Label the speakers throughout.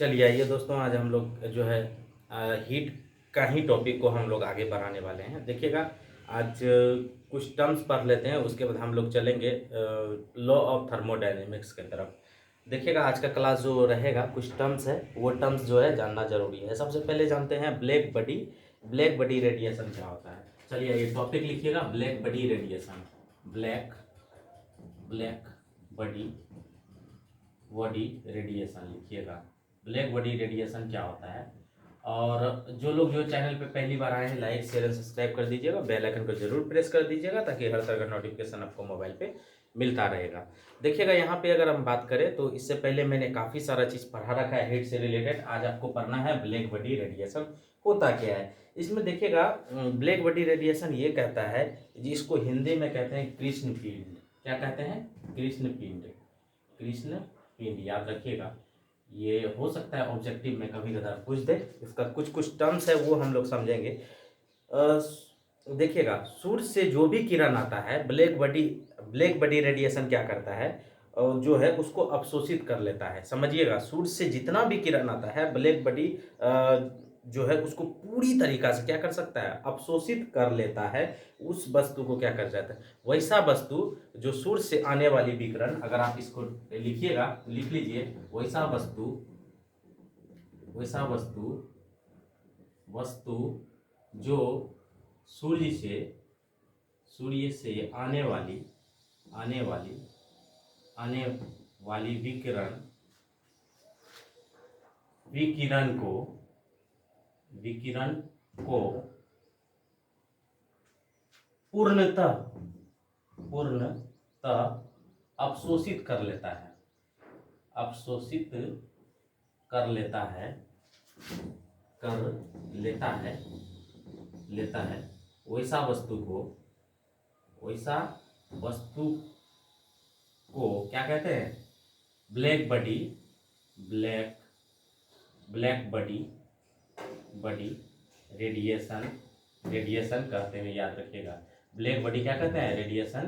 Speaker 1: चलिए आइए दोस्तों, आज हम लोग जो है हीट का ही टॉपिक को हम लोग आगे बढ़ाने वाले हैं। देखिएगा, आज कुछ टर्म्स पढ़ लेते हैं, उसके बाद हम लोग चलेंगे लॉ ऑफ थर्मोडायनेमिक्स की तरफ। देखिएगा, आज का क्लास जो रहेगा, कुछ टर्म्स है, वो टर्म्स जो है जानना जरूरी है। सबसे पहले जानते हैं ब्लैक बॉडी रेडिएशन क्या होता है। चलिए ये टॉपिक लिखिएगा, black body radiation. Black black body body radiation लिखिएगा। ब्लैक बॉडी रेडिएशन क्या होता है। और जो लोग जो चैनल पे पहली बार आए हैं, लाइक शेयर एंड सब्सक्राइब कर दीजिएगा, बेल आइकन को जरूर प्रेस कर दीजिएगा ताकि हर तरह का नोटिफिकेशन आपको मोबाइल पे मिलता रहेगा। देखिएगा, यहाँ पे अगर हम बात करें तो इससे पहले मैंने काफ़ी सारा चीज़ पढ़ा रखा है हीट से रिलेटेड। आज आपको पढ़ना है ब्लैक बॉडी रेडिएशन होता क्या है। इसमें देखिएगा, ब्लैक बॉडी रेडिएशन ये कहता है, जिसको हिंदी में कहते हैं कृष्ण पिंड। क्या कहते हैं? कृष्ण पिंड। कृष्ण पिंड याद रखिएगा। ये हो सकता है ऑब्जेक्टिव में कभी कदार पूछ दे। इसका कुछ कुछ टर्म्स है वो हम लोग समझेंगे। देखिएगा, सूर्य से जो भी किरण आता है, ब्लैक बॉडी रेडिएशन क्या करता है, और जो है उसको अवशोषित कर लेता है। समझिएगा, सूर्य से जितना भी किरण आता है, ब्लैक बॉडी जो है उसको पूरी तरीका से क्या कर सकता है, अवशोषित कर लेता है। उस वस्तु को क्या कर जाता है, वैसा वस्तु जो सूर्य से आने वाली विकिरण, अगर आप इसको लिखिएगा, लिख लीजिए, वैसा वस्तु वस्तु जो सूर्य से आने वाली विकिरण को पूर्णतः अवशोषित कर लेता है। वैसा वस्तु को क्या कहते हैं? ब्लैक बॉडी रेडिएशन कहते हैं। याद रखिएगा, ब्लैक बॉडी क्या कहते हैं? रेडिएशन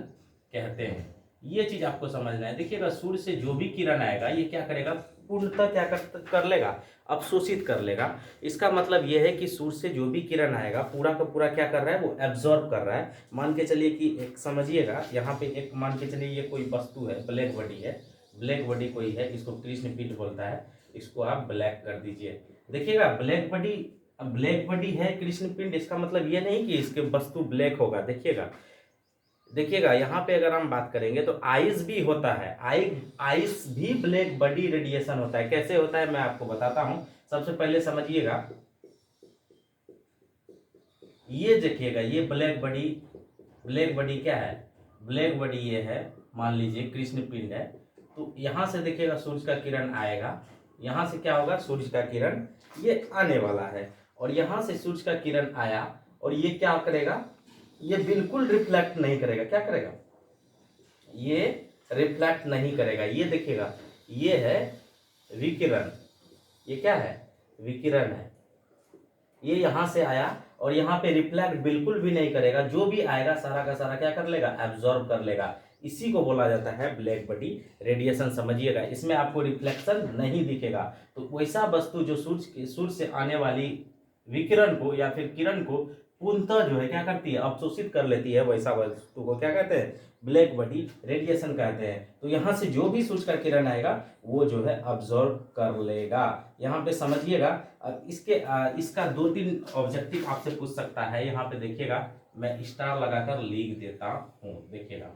Speaker 1: कहते हैं। ये चीज आपको समझना है। देखिएगा, सूर्य से जो भी किरण आएगा, ये क्या करेगा, पूर्णतः क्या कर लेगा, अवशोषित कर लेगा। इसका मतलब ये है कि सूर्य से जो भी किरण आएगा, पूरा का पूरा क्या कर रहा है, वो एब्जॉर्ब कर रहा है। मान के चलिए कि एक, समझिएगा, यहाँ पे एक मान के चलिए ये कोई वस्तु है, ब्लैक बॉडी कोई है, इसको कृष्ण पिंड बोलता है। इसको आप ब्लैक कर दीजिए। देखिएगा, ब्लैक बॉडी है कृष्ण पिंड, इसका मतलब ये नहीं कि इसके वस्तु ब्लैक होगा। देखिएगा, यहाँ पे अगर हम बात करेंगे तो आइस भी होता है। आइस भी ब्लैक बॉडी रेडिएशन होता है। कैसे होता है मैं आपको बताता हूं। सबसे पहले समझिएगा, ये देखिएगा, ये ब्लैक बॉडी क्या है? ब्लैक बॉडी ये है, मान लीजिए कृष्ण पिंड है। तो यहां से देखिएगा सूर्य का किरण आएगा, यहां से क्या होगा, सूर्य का किरण ये आने वाला है, और यहां से सूर्य का किरण आया, और ये क्या करेगा, ये बिल्कुल रिफ्लेक्ट नहीं करेगा। क्या करेगा? ये रिफ्लेक्ट नहीं करेगा। ये देखिएगा, ये है विकिरण। ये क्या है? विकिरण है। ये यहां से आया और यहां पे रिफ्लेक्ट बिल्कुल भी नहीं करेगा। जो भी आएगा सारा का सारा क्या कर लेगा, एब्जॉर्ब कर लेगा। इसी को बोला जाता है ब्लैक बॉडी रेडिएशन। समझिएगा, इसमें आपको रिफ्लेक्शन नहीं दिखेगा। तो वैसा वस्तु जो सूर्य से आने वाली विकिरण को या फिर किरण को पूर्णतः जो है क्या करती है, अवशोषित कर लेती है, वैसा वस्तु को क्या कहते हैं, ब्लैक बॉडी रेडिएशन कहते हैं। तो यहाँ से जो भी सूर्य का किरण आएगा वो जो है अब्जॉर्ब कर लेगा। यहाँ पे समझिएगा, इसका 2-3 ऑब्जेक्टिव आपसे पूछ सकता है। यहाँ पे देखिएगा, मैं स्टार लगाकर लिख देता हूँ। देखिएगा,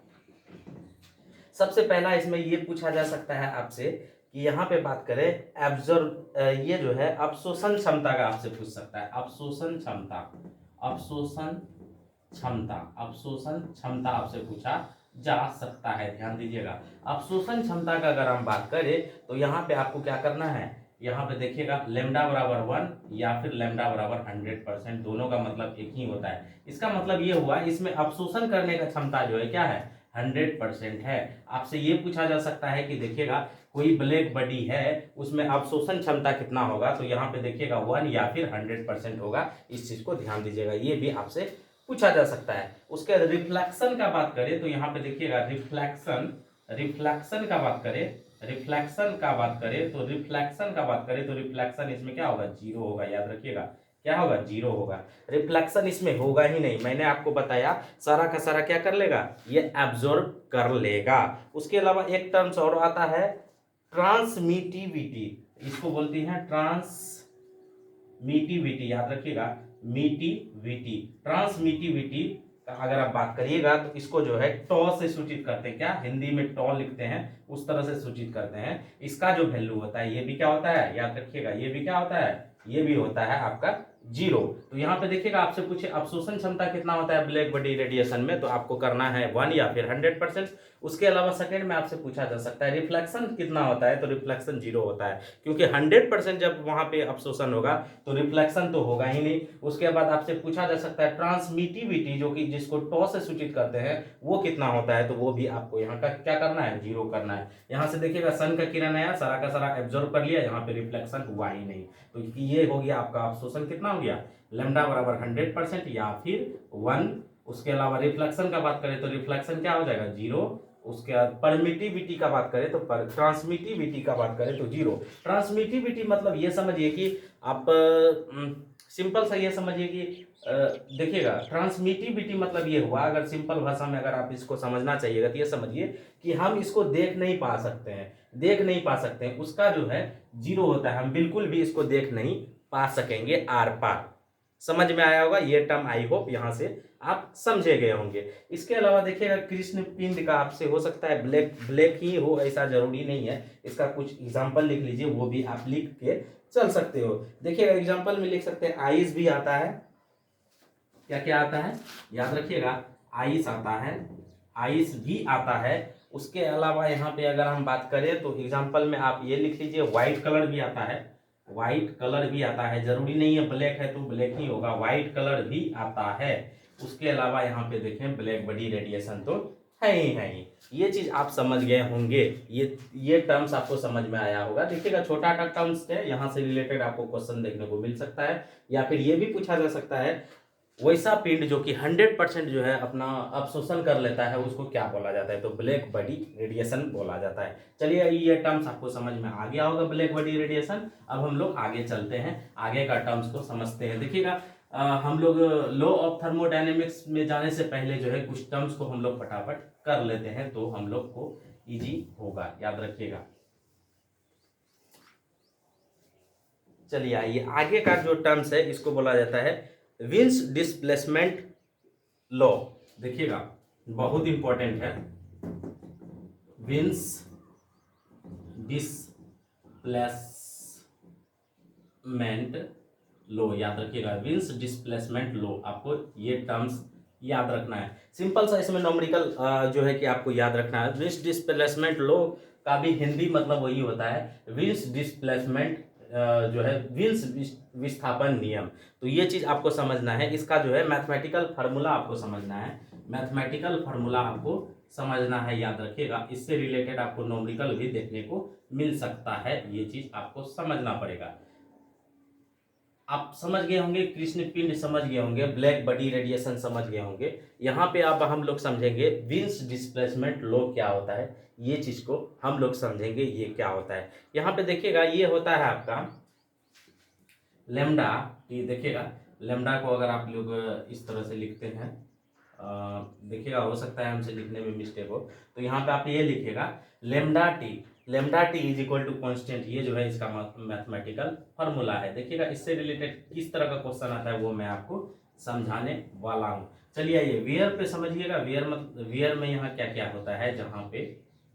Speaker 1: सबसे पहला इसमें ये पूछा जा सकता है आपसे कि यहाँ पे बात करें ये जो है अवशोषण क्षमता का आपसे पूछ सकता है। अवशोषण क्षमता आपसे पूछा जा सकता है। ध्यान दीजिएगा, अवशोषण क्षमता का अगर हम बात करें तो यहाँ पे आपको क्या करना है, यहाँ पे देखिएगा लैम्डा बराबर 1 या फिर लैम्डा बराबर 100%, दोनों का मतलब एक ही होता है। इसका मतलब ये हुआ, इसमें अवशोषण करने का क्षमता जो है क्या है, 100% है। आपसे ये पूछा जा सकता है कि देखिएगा कोई ब्लैक बॉडी है, उसमें अवशोषण क्षमता कितना होगा, तो यहाँ पे देखिएगा 1 या फिर 100% होगा। इस चीज को ध्यान दीजिएगा, ये भी आपसे पूछा जा सकता है। उसके बाद रिफ्लेक्शन का बात करें तो यहाँ पे देखिएगा रिफ्लेक्शन का बात करें रिफ्लेक्शन का बात करें तो रिफ्लेक्शन इसमें क्या होगा, जीरो होगा, याद रखिएगा, क्या होगा, जीरो होगा। रिफ्लेक्शन इसमें होगा ही नहीं, मैंने आपको बताया सारा का सारा क्या कर लेगा, ये एब्जॉर्ब कर लेगा। उसके अलावा एक टर्म्स और आता है ट्रांसमिटिविटी, इसको बोलती हैं ट्रांसमिटिविटी, याद रखिएगा, मिटिविटी, ट्रांसमिटिविटी का अगर आप बात करिएगा तो इसको जो है टॉ से सूचित करते हैं, क्या हिंदी में टॉ लिखते हैं उस तरह से सूचित करते हैं। इसका जो वैल्यू होता है ये भी क्या होता है, याद रखिएगा, ये भी क्या होता है, ये भी होता है आपका जीरो। तो यहाँ पे देखिएगा आपसे पूछे अब्सॉर्प्शन क्षमता कितना होता है ब्लैक बॉडी रेडिएशन में, तो आपको करना है 1 या फिर 100%। उसके अलावा सेकंड में आपसे पूछा जा सकता है रिफ्लेक्शन कितना होता है, तो रिफ्लेक्शन जीरो होता है, क्योंकि 100% जब वहां पे अब्सॉर्प्शन होगा तो रिफ्लेक्शन तो होगा ही नहीं। उसके बाद आपसे पूछा जा सकता है ट्रांसमिटिविटी, जो कि जिसको टॉ से सूचित करते हैं, वो कितना होता है, तो वो भी आपको यहाँ का क्या करना है, जीरो करना है। यहाँ से देखिएगा सन का किरण आया, सारा का सारा एब्जॉर्ब कर लिया, यहाँ पे रिफ्लेक्शन हुआ ही नहीं, तो ये हो गया आपका अब्सॉर्प्शन कितना हो गया, लैम्डा बराबर 100% या फिर 1। उसके अलावा रिफ्लेक्शन का बात करें तो रिफ्लेक्शन क्या हो जाएगा, जीरो। उसके बाद परमिटिविटी का बात करें तो ट्रांसमिटिविटी का बात करें तो जीरो। ट्रांसमिटिविटी मतलब ये समझिए कि आप सिंपल सा ये समझिए कि देखिएगा ट्रांसमिटिविटी मतलब ये हुआ, अगर सिंपल भाषा में अगर आप इसको समझना चाहिएगा तो ये समझिए कि हम इसको देख नहीं पा सकते हैं, देख नहीं पा सकते हैं, उसका जो है जीरो होता है, हम बिल्कुल भी इसको देख नहीं पा सकेंगे आर पार। समझ में आया होगा ये टर्म, आई होप यहां से आप समझे गए होंगे। इसके अलावा देखिएगा कृष्ण पिंड का आपसे हो सकता है ब्लैक ब्लैक ही हो, ऐसा जरूरी नहीं है, इसका कुछ एग्जांपल लिख लीजिए, वो भी आप लिख के चल सकते हो। देखिएगा एग्जांपल में लिख सकते हैं आइस भी आता है, क्या क्या आता है, याद रखिएगा, आइस आता है, आइस भी आता है। उसके अलावा यहाँ पे अगर हम बात करें तो एग्जांपल में आप ये लिख लीजिए व्हाइट कलर भी आता है, व्हाइट कलर भी आता है, जरूरी नहीं है ब्लैक है तो ब्लैक ही होगा, व्हाइट कलर भी आता है। उसके अलावा यहाँ पे देखें ब्लैक बॉडी रेडिएशन तो है ही है ही। ये चीज आप समझ गए होंगे, ये टर्म्स आपको समझ में आया होगा। देखिएगा छोटा टर्म्स है, यहाँ से रिलेटेड आपको क्वेश्चन देखने को मिल सकता है, या फिर ये भी पूछा जा सकता है वैसा पिंड जो कि 100% जो है अपना अवशोषण कर लेता है उसको क्या बोला जाता है, तो ब्लैक बॉडी रेडिएशन बोला जाता है। चलिए ये टर्म्स आपको समझ में आ गया होगा ब्लैक बॉडी रेडिएशन। अब हम लोग आगे चलते हैं, आगे का टर्म्स को समझते हैं। देखिएगा हम लोग लॉ ऑफ थर्मोडायनेमिक्स में जाने से पहले जो है कुछ टर्म्स को हम लोग फटाफट कर लेते हैं तो हम लोग को इजी होगा, याद रखिएगा। चलिए आइए, आगे का जो टर्म्स है इसको बोला जाता है विंस डिस्प्लेसमेंट लॉ। देखिएगा बहुत इंपॉर्टेंट है, विंस डिस्प्लेसमेंट लो, याद रखिएगा, विंस डिस्प्लेसमेंट लो, आपको ये टर्म्स याद रखना है। सिंपल सा इसमें नॉमेरिकल जो है कि आपको याद रखना है। विंस डिस्प्लेसमेंट लो का भी हिंदी मतलब वही होता है, विंस डिस्प्लेसमेंट जो है विंस विस्थापन नियम। तो ये चीज आपको समझना है, इसका जो है मैथमेटिकल फार्मूला आपको समझना है, मैथमेटिकल फार्मूला आपको समझना है, याद रखिएगा। इससे रिलेटेड आपको नॉमेरिकल भी देखने को मिल सकता है, ये चीज आपको समझना पड़ेगा। आप समझ गए होंगे कृष्ण पिंड समझ गए होंगे, ब्लैक बॉडी रेडिएशन समझ गए होंगे। यहाँ पे अब हम लोग समझेंगे विंस डिस्प्लेसमेंट लॉ क्या होता है, ये चीज को हम लोग समझेंगे ये क्या होता है। यहाँ पे देखिएगा ये होता है आपका लेमडा, ये देखिएगा लेमडा को अगर आप लोग इस तरह से लिखते हैं, देखिएगा हो सकता है हमसे लिखने में मिस्टेक हो, तो यहाँ पे आप ये लिखिएगा lambda T is equal to constant, ये जो है इसका मैथमेटिकल फार्मूला है। देखिएगा इससे रिलेटेड किस तरह का क्वेश्चन आता है वो मैं आपको समझाने वाला हूँ। चलिए आइए वियर पे समझिएगा, वियर में यहाँ क्या क्या होता है,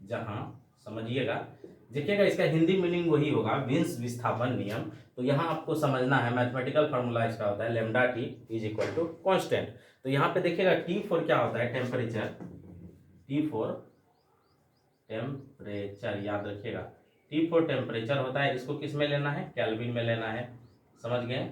Speaker 1: जहाँ समझिएगा, देखिएगा इसका हिंदी मीनिंग वही होगा विंस विस्थापन नियम। तो यहाँ आपको समझना है मैथमेटिकल फार्मूला इसका होता है lambda T is equal to constant. तो यहाँ पे देखिएगा टी फोर क्या होता है, टेम्परेचर, टी फोर टेम्परेचर, याद रखिएगा टी फोर टेम्परेचर होता है, इसको किस में लेना है, केल्विन में लेना है, समझ गए।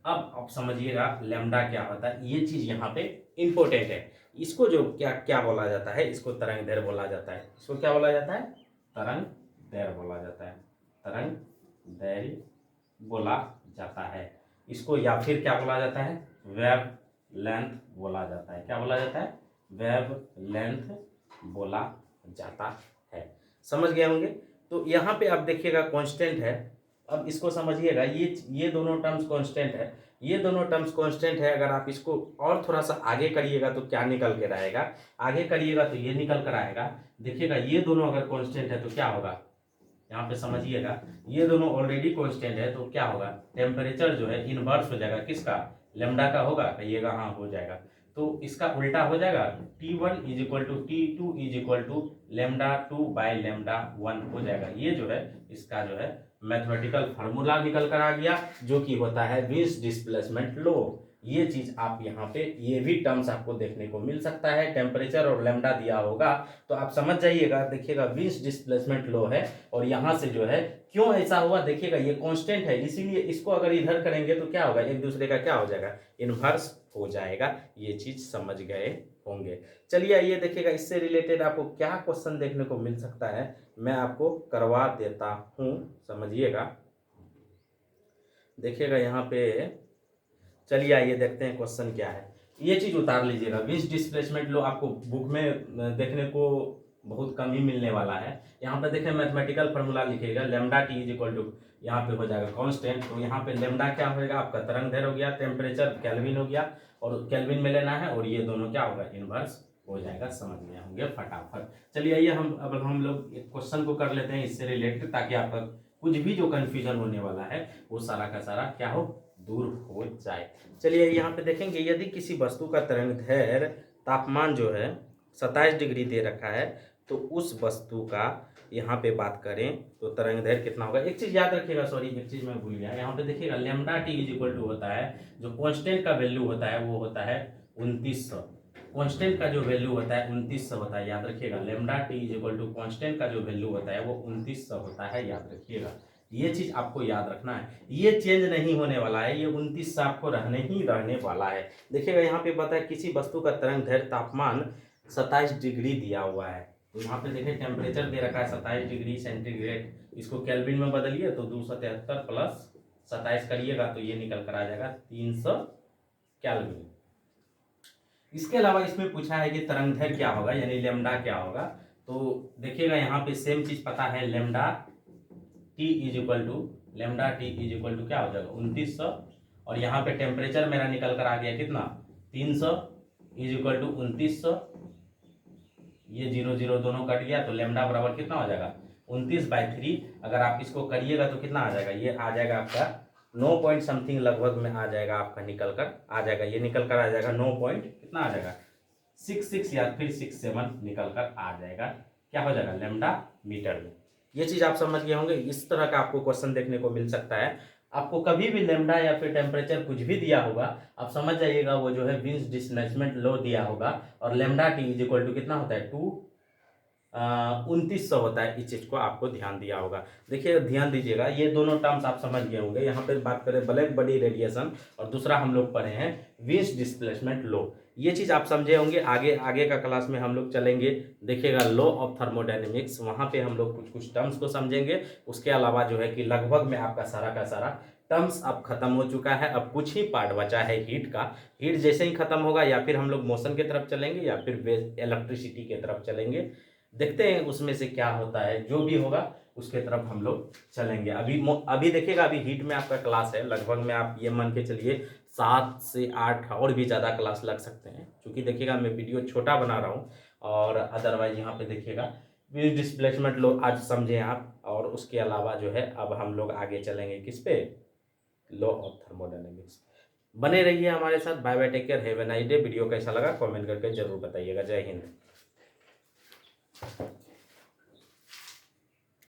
Speaker 1: अब समझिएगा लेमडा क्या होता है, ये चीज यहाँ पे इंपॉर्टेंट है। इसको जो क्या क्या बोला जाता है, इसको तरंग दैर्ध्य बोला जाता है, इसको क्या बोला जाता है, तरंग दैर्ध्य बोला जाता है, तरंग दैर्ध्य बोला जाता है। इसको या फिर क्या बोला जाता है, वेव लेंथ बोला जाता है, क्या बोला जाता है, वेव लेंथ बोला जाता है। समझ गए होंगे। तो यहाँ पे आप देखिएगा कांस्टेंट है। अब इसको समझिएगा, ये दोनों टर्म्स कांस्टेंट है, ये दोनों टर्म्स कांस्टेंट है। अगर आप इसको और थोड़ा सा आगे करिएगा तो क्या निकल कर आएगा, आगे करिएगा तो ये निकल कर आएगा। देखिएगा ये दोनों अगर कांस्टेंट है तो क्या होगा, यहाँ पे समझिएगा, ये दोनों ऑलरेडी कांस्टेंट है तो क्या होगा, टेम्परेचर जो है इनवर्स हो जाएगा किसका, लेमडा का होगा, कहिएगा हाँ हो जाएगा। तो इसका उल्टा हो जाएगा, T1 is equal to T2 is equal to lambda 2 by lambda 1 हो जाएगा। ये जो है इसका जो है मैथमेटिकल फार्मूला निकल कर आ गया, जो कि होता है विंस डिस्प्लेसमेंट लॉ। ये चीज आप यहाँ पे, ये भी टर्म्स आपको देखने को मिल सकता है, टेम्परेचर और लेमडा दिया होगा तो आप समझ जाइएगा। देखिएगा विंस डिस्प्लेसमेंट लॉ है, और यहाँ से जो है क्यों ऐसा हुआ, देखिएगा ये कांस्टेंट है, इसीलिए इसको अगर इधर करेंगे तो क्या होगा, एक दूसरे का क्या हो जाएगा, इनवर्स हो जाएगा। ये चीज समझ गए होंगे। चलिए आइए देखिएगा, इससे रिलेटेड आपको क्या क्वेश्चन देखने को मिल सकता है, मैं आपको करवा देता हूं, समझिएगा। देखिएगा यहाँ पे, चलिए आइए देखते हैं क्वेश्चन क्या है। ये चीज उतार लीजिएगा, विंस डिस्प्लेसमेंट लो आपको बुक में देखने को बहुत कम ही मिलने वाला है। यहाँ पे देखें मैथमेटिकल फार्मूला लिखिएगा, lambda T is equal to, यहाँ पे हो जाएगा कांस्टेंट, तो यहाँ पे लेमडा क्या होगा आपका तरंग दैर्घ्य हो गया, टेम्परेचर केल्विन हो गया, और केल्विन में लेना है, और ये दोनों क्या होगा, इनवर्स हो जाएगा। समझ में होंगे फटाफट। चलिए आइए हम लोग एक क्वेश्चन को कर लेते हैं इससे रिलेटेड, ताकि आपका कुछ भी जो कंफ्यूजन होने वाला है वो सारा का सारा क्या हो, दूर हो जाए। चलिए यहाँ पे देखेंगे, यदि किसी वस्तु का तरंग दैर्घ्य तापमान जो है 27 डिग्री दे रखा है, तो उस वस्तु का यहाँ पे बात करें तो तरंग दैर्घ्य कितना होगा। एक चीज याद रखिएगा, सॉरी एक चीज मैं भूल गया, यहाँ पे देखिएगा lambda T is equal to होता है, जो कांस्टेंट का वैल्यू होता है वो होता है 2900। कांस्टेंट का जो वैल्यू होता है 2900 होता है, याद रखिएगा। Lambda T is equal to constant का जो वैल्यू होता है वो 2900 होता है, याद रखिएगा। ये चीज आपको याद रखना है, ये चेंज नहीं होने वाला है, ये 29 आपको रहने वाला है। देखिएगा यहाँ पे बताया किसी वस्तु का तरंग दैर्घ्य तापमान 27 डिग्री दिया हुआ है, तो यहाँ पे देखिए टेम्परेचर दे रखा है 27 डिग्री सेंटीग्रेड, इसको केल्विन में बदलिए तो 273 प्लस 27 करिएगा तो ये निकल कर आ जाएगा 300 केल्विन। इसके अलावा इसमें पूछा है कि तरंग दैर्घ्य क्या होगा, यानी लेमडा क्या होगा। तो देखिएगा यहाँ पे सेम चीज पता है, lambda T is equal to, lambda T is equal to क्या हो जाएगा 2900, और यहाँ पे टेम्परेचर मेरा निकल कर आ गया कितना 300 इज इक्वल टू 2900, ये 0 0 दोनों कट गया तो लेमडा बराबर कितना हो जाएगा 29/3। अगर आप इसको करिएगा तो कितना आ जाएगा, ये आ जाएगा आपका 9 पॉइंट समथिंग लगभग में आ जाएगा, आपका निकल कर आ जाएगा, ये निकल कर आ जाएगा 9 पॉइंट कितना आ जाएगा 66 या फिर 67 निकल कर आ जाएगा, क्या हो जाएगा लेमडा मीटर में। ये चीज आप समझ गए होंगे। इस तरह का आपको क्वेश्चन देखने को मिल सकता है, आपको कभी भी लेमडा या फिर टेम्परेचर कुछ भी दिया होगा, आप समझ जाइएगा वो जो है विंस डिस्प्लेसमेंट लॉ दिया होगा, और lambda T is equal to कितना होता है 2900 होता है। इस चीज को आपको ध्यान दिया होगा। देखिए ध्यान दीजिएगा, ये दोनों टर्म्स आप समझ गए होंगे। यहाँ पे बात करें ब्लैक बॉडी रेडिएशन, और दूसरा हम लोग पढ़े हैं विंस डिस्प्लेसमेंट लॉ। ये चीज आप समझे होंगे। आगे का क्लास में हम लोग चलेंगे, देखिएगा लॉ ऑफ थर्मोडायनेमिक्स, वहां पे हम लोग कुछ टर्म्स को समझेंगे। उसके अलावा जो है कि लगभग में आपका सारा का सारा टर्म्स अब खत्म हो चुका है, अब कुछ ही पार्ट बचा है हीट का। हीट जैसे ही खत्म होगा या फिर हम लोग मोशन की तरफ चलेंगे या फिर इलेक्ट्रिसिटी की तरफ चलेंगे, देखते हैं उसमें से क्या होता है। जो भी होगा उसके तरफ हम लोग चलेंगे। अभी देखिएगा, अभी हीट में आपका क्लास है, लगभग में आप ये मान के चलिए 7 से 8 और भी ज़्यादा क्लास लग सकते हैं, क्योंकि देखिएगा मैं वीडियो छोटा बना रहा हूँ। और अदरवाइज यहाँ पे देखिएगा विंस डिस्प्लेसमेंट लो आज समझे आप, और उसके अलावा जो है अब हम लोग आगे चलेंगे किस पे, लॉ ऑफ थर्मोडायनेमिक्स। बने रहिए हमारे साथ। Bye bye, take care, have a nice day. Video कैसा लगा कमेंट करके जरूर बताइएगा। जय हिंद।